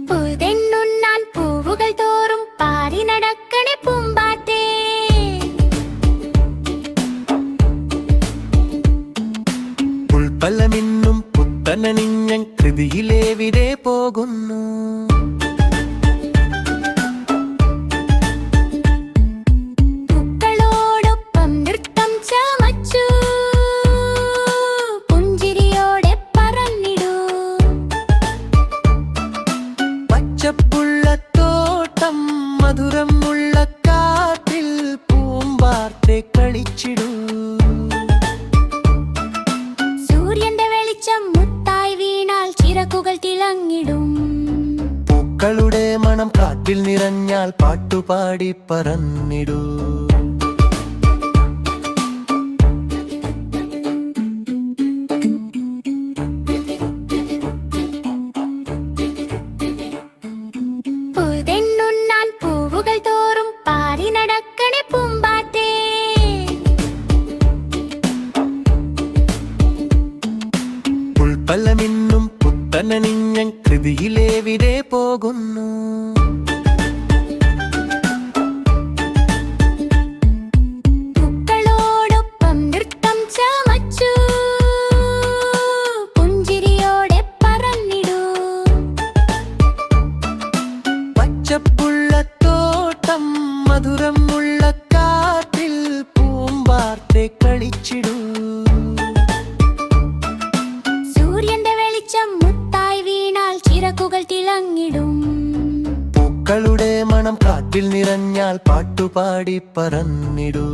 പുതെണ്ണുണ്ണാൻ പൂവുകൾ തോറും പാറി നടക്കണേ പൂമ്പാറ്റേ. പുൽപ്പലമിന്നും പുത്തനണിഞ്ഞ കൃതിയിലെവിടെ പോകുന്നു? പൂക്കളോടൊപ്പം നൃത്തം ചമച്ചു പുഞ്ചിരിയോടെ പറന്നിടൂ. പച്ചപ്പുള്ള തോട്ടം മധുരമുള്ള കാട്ടിൽ പൂമ്പാറ്റെ കളിച്ചിടൂ. സൂര്യന്റെ വെളിച്ചം മുത്തായി വീണാൽ ചിറകുകൾ തിളങ്ങിടും. പൂക്കളുടെ മണം കാറ്റിൽ നിറഞ്ഞാൽ പാട്ടുപാടി പറന്നിടൂ. പുതെണ്ണുണ്ണാൻ പൂവുകൾ തോറും പാറി നടക്കണേ പൂമ്പാറ്റേ. പുൽപ്പലമിന്നും പുത്തനണിഞ്ഞ കൃതിയിലെവിടെ പോകുന്നു? പൂക്കളോടൊപ്പം നൃത്തം ചമച്ചു പുഞ്ചിരിയോടെ പറന്നിടൂ. പച്ചപ്പുള്ള തോട്ടം മധുരമുള്ള കാട്ടിൽ പൂമ്പാറ്റെ കളിച്ചിടൂ. സൂര്യന്റെ വെളിച്ചം മുത്തായി വീണാൽ ചിറകുകൾ തിളങ്ങിടും. പൂക്കളുടെ മണം കാറ്റിൽ നിറഞ്ഞാൽ പാട്ടുപാടി പറന്നിടൂ.